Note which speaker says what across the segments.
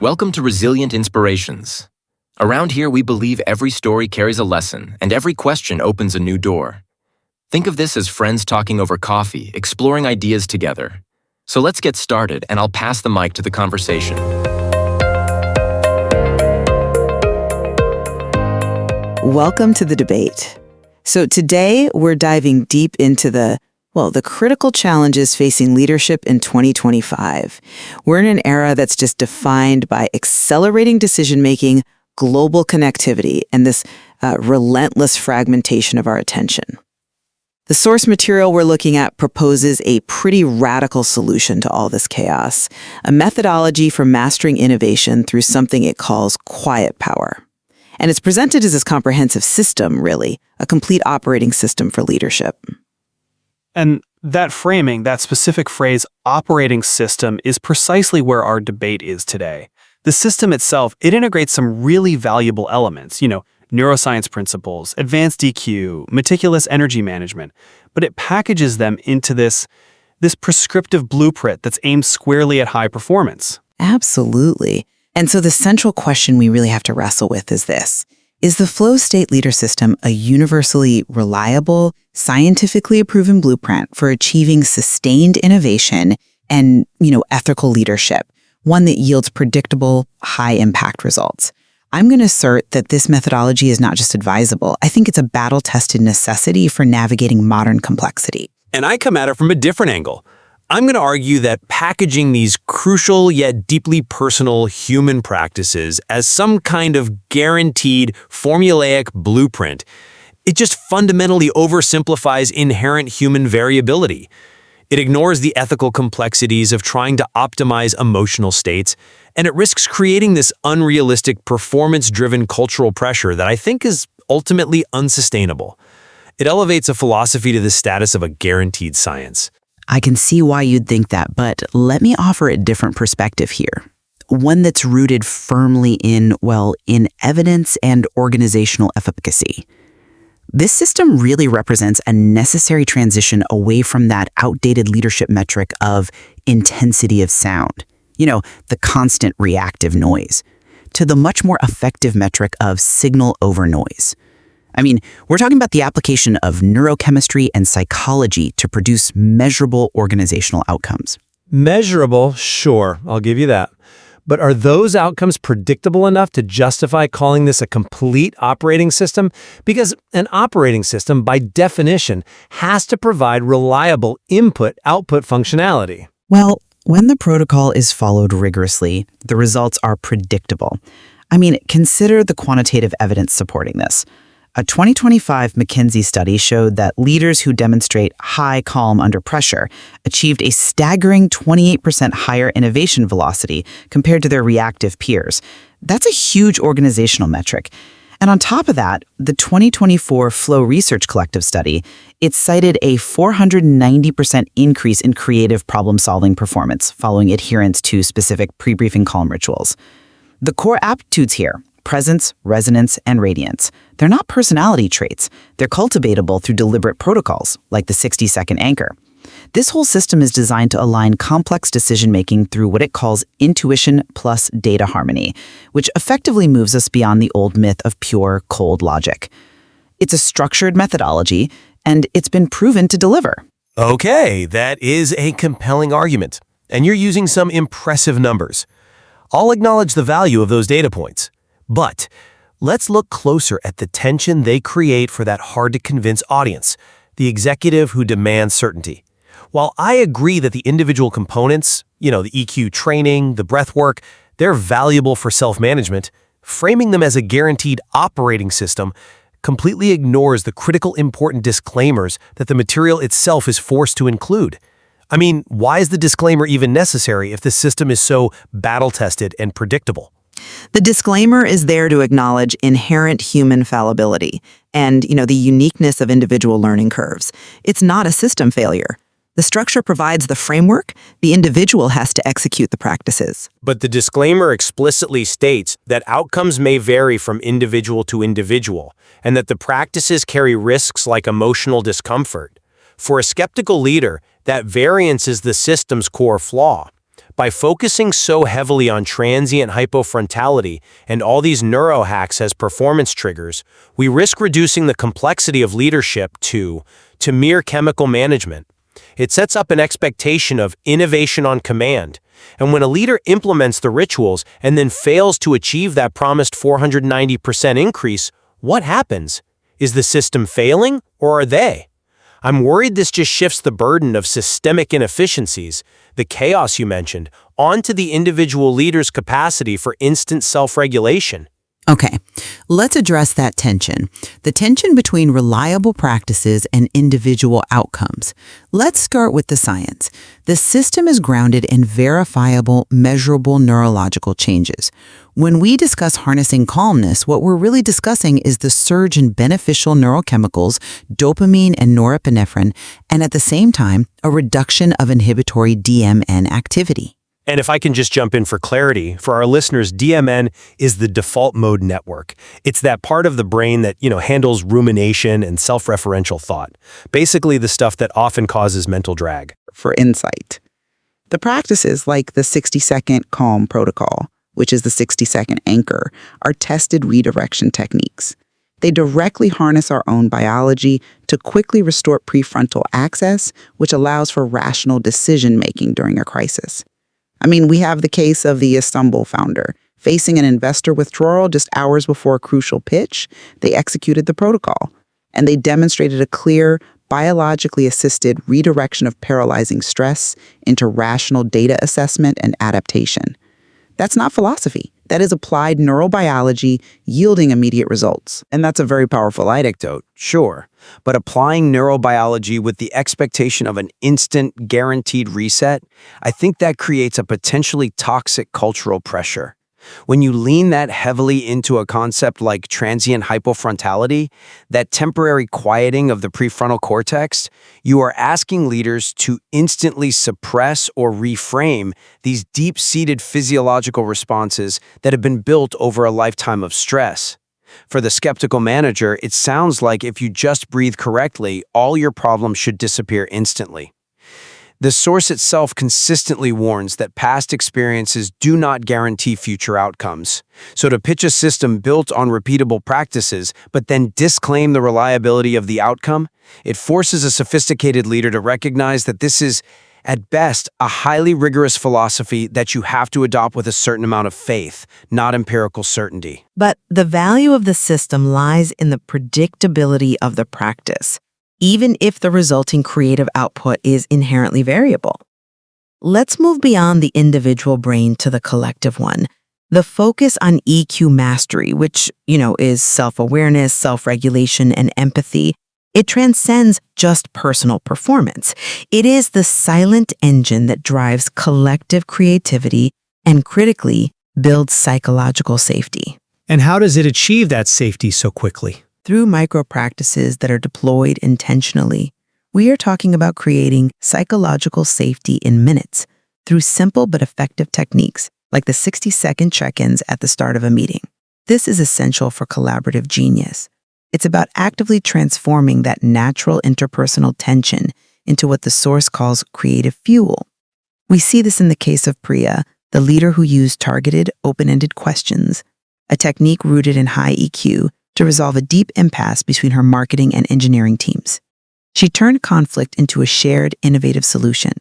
Speaker 1: Welcome to Resilient Inspirations. Around here, we believe every story carries a lesson and every question opens a new door. Think of this as friends talking over coffee, exploring ideas together. So let's get started, and I'll pass the mic to the conversation.
Speaker 2: Welcome to the debate. So today, we're diving deep into the critical challenges facing leadership in 2025. We're in an era that's just defined by accelerating decision-making, global connectivity, and this relentless fragmentation of our attention. The source material we're looking at proposes a pretty radical solution to all this chaos, a methodology for mastering innovation through something it calls quiet power. And it's presented as this comprehensive system, really, a complete operating system for leadership.
Speaker 3: And that framing, that specific phrase, operating system, is precisely where our debate is today. The system itself, it integrates some really valuable elements, neuroscience principles, advanced EQ, meticulous energy management, but it packages them into this prescriptive blueprint that's aimed squarely at high performance.
Speaker 2: Absolutely. And so the central question we really have to wrestle with is this. Is the flow state leader system a universally reliable, scientifically proven blueprint for achieving sustained innovation and, ethical leadership, one that yields predictable, high-impact results? I'm going to assert that this methodology is not just advisable. I think it's a battle-tested necessity for navigating modern complexity.
Speaker 4: And I come at it from a different angle. I'm going to argue that packaging these crucial yet deeply personal human practices as some kind of guaranteed formulaic blueprint, it just fundamentally oversimplifies inherent human variability. It ignores the ethical complexities of trying to optimize emotional states, and it risks creating this unrealistic, performance-driven cultural pressure that I think is ultimately unsustainable. It elevates a philosophy to the status of a guaranteed science.
Speaker 2: I can see why you'd think that, but let me offer a different perspective here. One that's rooted firmly in evidence and organizational efficacy. This system really represents a necessary transition away from that outdated leadership metric of intensity of sound, the constant reactive noise, to the much more effective metric of signal over noise. We're talking about the application of neurochemistry and psychology to produce measurable organizational outcomes.
Speaker 4: Measurable, sure, I'll give you that. But are those outcomes predictable enough to justify calling this a complete operating system? Because an operating system, by definition, has to provide reliable input-output functionality.
Speaker 2: Well, when the protocol is followed rigorously, the results are predictable. Consider the quantitative evidence supporting this. A 2025 McKinsey study showed that leaders who demonstrate high calm under pressure achieved a staggering 28% higher innovation velocity compared to their reactive peers. That's a huge organizational metric. And on top of that, the 2024 Flow Research Collective study, it cited a 490% increase in creative problem-solving performance following adherence to specific pre-briefing calm rituals. The core aptitudes here, presence, resonance, and radiance. They're not personality traits. They're cultivatable through deliberate protocols, like the 60-second anchor. This whole system is designed to align complex decision-making through what it calls intuition plus data harmony, which effectively moves us beyond the old myth of pure, cold logic. It's a structured methodology, and it's been proven to deliver.
Speaker 5: Okay, that is a compelling argument, and you're using some impressive numbers. I'll acknowledge the value of those data points. But let's look closer at the tension they create for that hard-to-convince audience, the executive who demands certainty. While I agree that the individual components, the EQ training, the breath work, they're valuable for self-management, framing them as a guaranteed operating system completely ignores the critical important disclaimers that the material itself is forced to include. Why is the disclaimer even necessary if the system is so battle-tested and predictable?
Speaker 2: The disclaimer is there to acknowledge inherent human fallibility and, the uniqueness of individual learning curves. It's not a system failure. The structure provides the framework. The individual has to execute the practices.
Speaker 4: But the disclaimer explicitly states that outcomes may vary from individual to individual, and that the practices carry risks like emotional discomfort. For a skeptical leader, that variance is the system's core flaw.
Speaker 5: By focusing so heavily on transient hypofrontality and all these neurohacks as performance triggers, we risk reducing the complexity of leadership to mere chemical management. It sets up an expectation of innovation on command. And when a leader implements the rituals and then fails to achieve that promised 490% increase, what happens? Is the system failing, or are they? I'm worried this just shifts the burden of systemic inefficiencies, the chaos you mentioned, onto the individual leader's capacity for instant self-regulation.
Speaker 2: Okay, let's address that tension. The tension between reliable practices and individual outcomes. Let's start with the science. The system is grounded in verifiable, measurable neurological changes. When we discuss harnessing calmness, what we're really discussing is the surge in beneficial neurochemicals, dopamine and norepinephrine, and at the same time, a reduction of inhibitory DMN activity.
Speaker 5: And if I can just jump in for clarity, for our listeners, DMN is the default mode network. It's that part of the brain that, handles rumination and self-referential thought. Basically the stuff that often causes mental drag.
Speaker 6: For insight, the practices like the 60-second calm protocol, which is the 60-second anchor, are tested redirection techniques. They directly harness our own biology to quickly restore prefrontal access, which allows for rational decision-making during a crisis. We have the case of the Istanbul founder. Facing an investor withdrawal just hours before a crucial pitch, they executed the protocol, and they demonstrated a clear, biologically assisted redirection of paralyzing stress into rational data assessment and adaptation. That's not philosophy. That is applied neurobiology yielding immediate results.
Speaker 7: And that's a very powerful anecdote, sure. But applying neurobiology with the expectation of an instant, guaranteed reset, I think that creates a potentially toxic cultural pressure. When you lean that heavily into a concept like transient hypofrontality, that temporary quieting of the prefrontal cortex, you are asking leaders to instantly suppress or reframe these deep-seated physiological responses that have been built over a lifetime of stress. For the skeptical manager, it sounds like if you just breathe correctly, all your problems should disappear instantly. The source itself consistently warns that past experiences do not guarantee future outcomes. So to pitch a system built on repeatable practices, but then disclaim the reliability of the outcome, it forces a sophisticated leader to recognize that this is, at best, a highly rigorous philosophy that you have to adopt with a certain amount of faith, not empirical certainty.
Speaker 8: But the value of the system lies in the predictability of the practice, even if the resulting creative output is inherently variable. Let's move beyond the individual brain to the collective one. The focus on EQ mastery, which, is self-awareness, self-regulation, and empathy, it transcends just personal performance. It is the silent engine that drives collective creativity and, critically, builds psychological safety.
Speaker 3: And how does it achieve that safety so quickly?
Speaker 8: Through micro-practices that are deployed intentionally, we are talking about creating psychological safety in minutes through simple but effective techniques like the 60-second check-ins at the start of a meeting. This is essential for collaborative genius. It's about actively transforming that natural interpersonal tension into what the source calls creative fuel. We see this in the case of Priya, the leader who used targeted, open-ended questions, a technique rooted in high EQ, to resolve a deep impasse between her marketing and engineering teams. She turned conflict into a shared, innovative solution.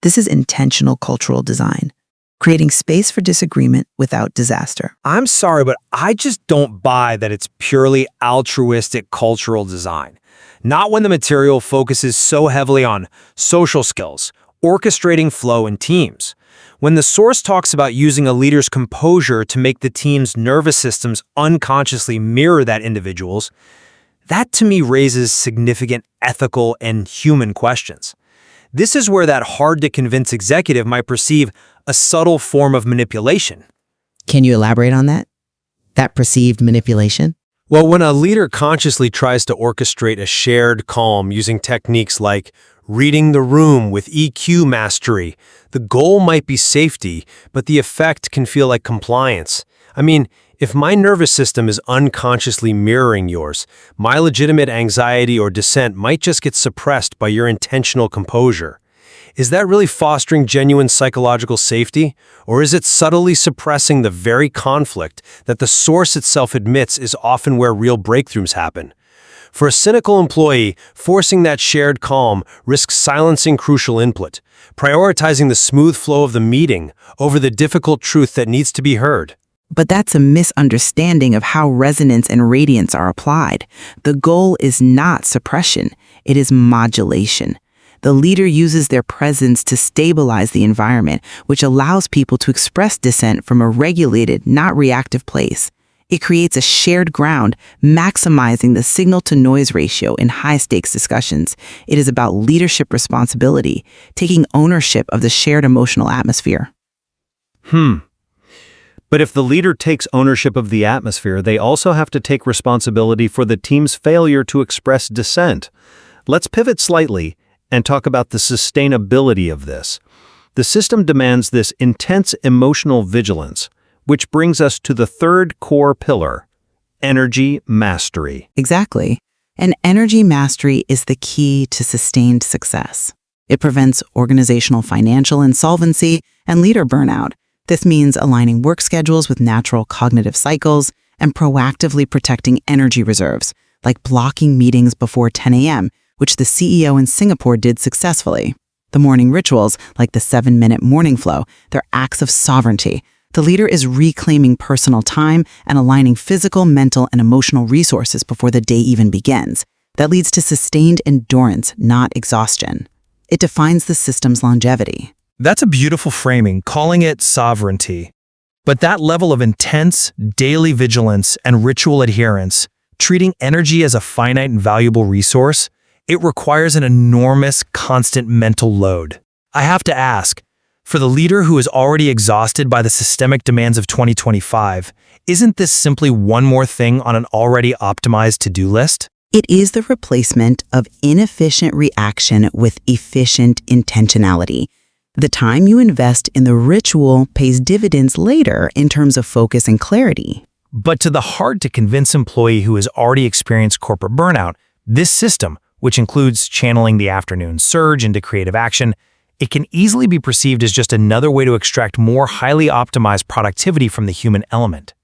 Speaker 8: This is intentional cultural design, creating space for disagreement without disaster.
Speaker 4: I'm sorry, but I just don't buy that it's purely altruistic cultural design. Not when the material focuses so heavily on social skills, orchestrating flow in teams. When the source talks about using a leader's composure to make the team's nervous systems unconsciously mirror that individual's, that to me raises significant ethical and human questions. This is where that hard-to-convince executive might perceive a subtle form of manipulation.
Speaker 2: Can you elaborate on that? That perceived manipulation?
Speaker 5: Well, when a leader consciously tries to orchestrate a shared calm using techniques like reading the room with EQ mastery, the goal might be safety, but the effect can feel like compliance. If my nervous system is unconsciously mirroring yours, my legitimate anxiety or dissent might just get suppressed by your intentional composure. Is that really fostering genuine psychological safety? Or is it subtly suppressing the very conflict that the source itself admits is often where real breakthroughs happen? For a cynical employee, forcing that shared calm risks silencing crucial input, prioritizing the smooth flow of the meeting over the difficult truth that needs to be heard.
Speaker 6: But that's a misunderstanding of how resonance and radiance are applied. The goal is not suppression, it is modulation. The leader uses their presence to stabilize the environment, which allows people to express dissent from a regulated, not reactive place. It creates a shared ground, maximizing the signal-to-noise ratio in high-stakes discussions. It is about leadership responsibility, taking ownership of the shared emotional atmosphere.
Speaker 3: But if the leader takes ownership of the atmosphere, they also have to take responsibility for the team's failure to express dissent. Let's pivot slightly and talk about the sustainability of this. The system demands this intense emotional vigilance, which brings us to the third core pillar, energy mastery.
Speaker 6: Exactly. And energy mastery is the key to sustained success. It prevents organizational financial insolvency and leader burnout. This means aligning work schedules with natural cognitive cycles and proactively protecting energy reserves, like blocking meetings before 10 a.m., which the CEO in Singapore did successfully. The morning rituals, like the 7-minute morning flow, they're acts of sovereignty. The leader is reclaiming personal time and aligning physical, mental, and emotional resources before the day even begins. That leads to sustained endurance, not exhaustion. It defines the system's longevity.
Speaker 9: That's a beautiful framing, calling it sovereignty. But that level of intense, daily vigilance and ritual adherence, treating energy as a finite and valuable resource, it requires an enormous, constant mental load. I have to ask, for the leader who is already exhausted by the systemic demands of 2025, isn't this simply one more thing on an already optimized to-do list?
Speaker 6: It is the replacement of inefficient reaction with efficient intentionality. The time you invest in the ritual pays dividends later in terms of focus and clarity.
Speaker 9: But to the hard-to-convince employee who has already experienced corporate burnout, this system, which includes channeling the afternoon surge into creative action, it can easily be perceived as just another way to extract more highly optimized productivity from the human element.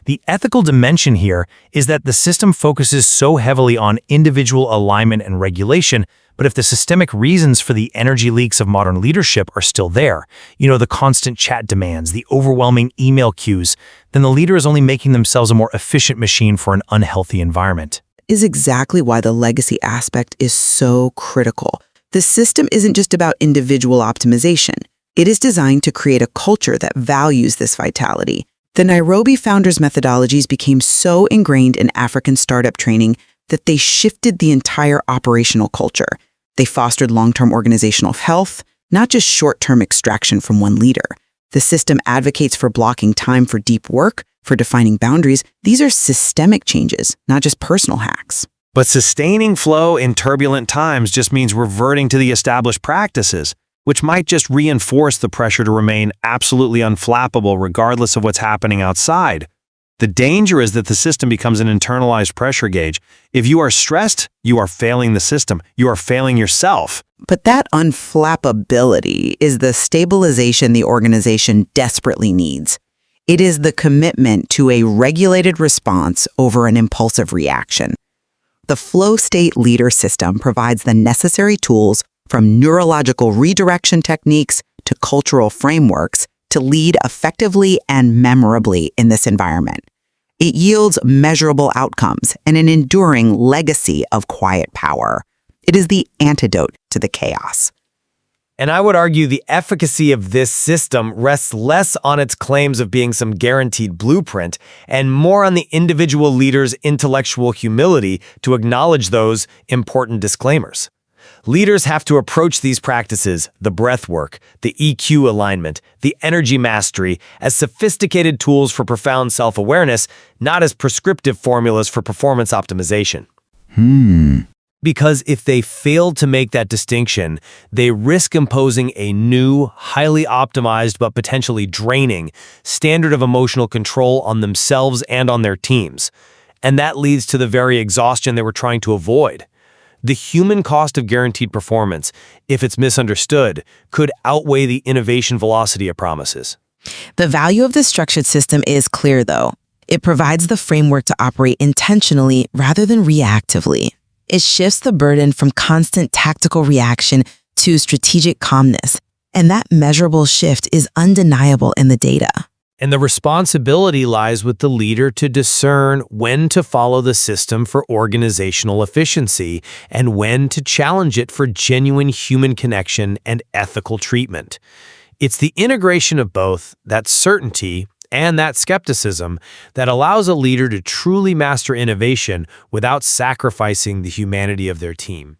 Speaker 9: The ethical dimension here is that the system focuses so heavily on individual alignment and regulation, but if the systemic reasons for the energy leaks of modern leadership are still there, the constant chat demands, the overwhelming email queues, then the leader is only making themselves a more efficient machine for an unhealthy environment.
Speaker 6: Is exactly why the legacy aspect is so critical. The system isn't just about individual optimization. It is designed to create a culture that values this vitality. The Nairobi Founders methodologies became so ingrained in African startup training that they shifted the entire operational culture. They fostered long-term organizational health, not just short-term extraction from one leader. The system advocates for blocking time for deep work, for defining boundaries. These are systemic changes, not just personal hacks.
Speaker 3: But sustaining flow in turbulent times just means reverting to the established practices, which might just reinforce the pressure to remain absolutely unflappable regardless of what's happening outside. The danger is that the system becomes an internalized pressure gauge. If you are stressed, you are failing the system. You are failing yourself.
Speaker 6: But that unflappability is the stabilization the organization desperately needs. It is the commitment to a regulated response over an impulsive reaction. The flow state leader system provides the necessary tools from neurological redirection techniques to cultural frameworks to lead effectively and memorably in this environment. It yields measurable outcomes and an enduring legacy of quiet power. It is the antidote to the chaos.
Speaker 7: And I would argue the efficacy of this system rests less on its claims of being some guaranteed blueprint and more on the individual leader's intellectual humility to acknowledge those important disclaimers. Leaders have to approach these practices, the breath work, the EQ alignment, the energy mastery, as sophisticated tools for profound self-awareness, not as prescriptive formulas for performance optimization. Because if they fail to make that distinction, they risk imposing a new, highly optimized but potentially draining standard of emotional control on themselves and on their teams. And that leads to the very exhaustion they were trying to avoid.
Speaker 4: The human cost of guaranteed performance, if it's misunderstood, could outweigh the innovation velocity it promises.
Speaker 8: The value of this structured system is clear, though. It provides the framework to operate intentionally rather than reactively. It shifts the burden from constant tactical reaction to strategic calmness, and that measurable shift is undeniable in the data.
Speaker 4: And the responsibility lies with the leader to discern when to follow the system for organizational efficiency and when to challenge it for genuine human connection and ethical treatment. It's the integration of both, that certainty and that skepticism, that allows a leader to truly master innovation without sacrificing the humanity of their team.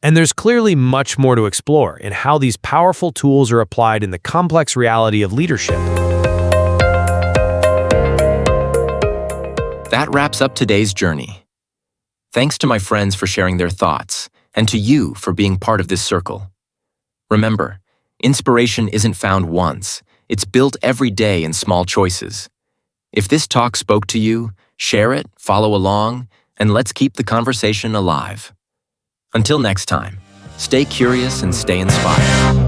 Speaker 4: And there's clearly much more to explore in how these powerful tools are applied in the complex reality of leadership.
Speaker 1: That wraps up today's journey. Thanks to my friends for sharing their thoughts, and to you for being part of this circle. Remember, inspiration isn't found once, it's built every day in small choices. If this talk spoke to you, share it, follow along, and let's keep the conversation alive. Until next time, stay curious and stay inspired.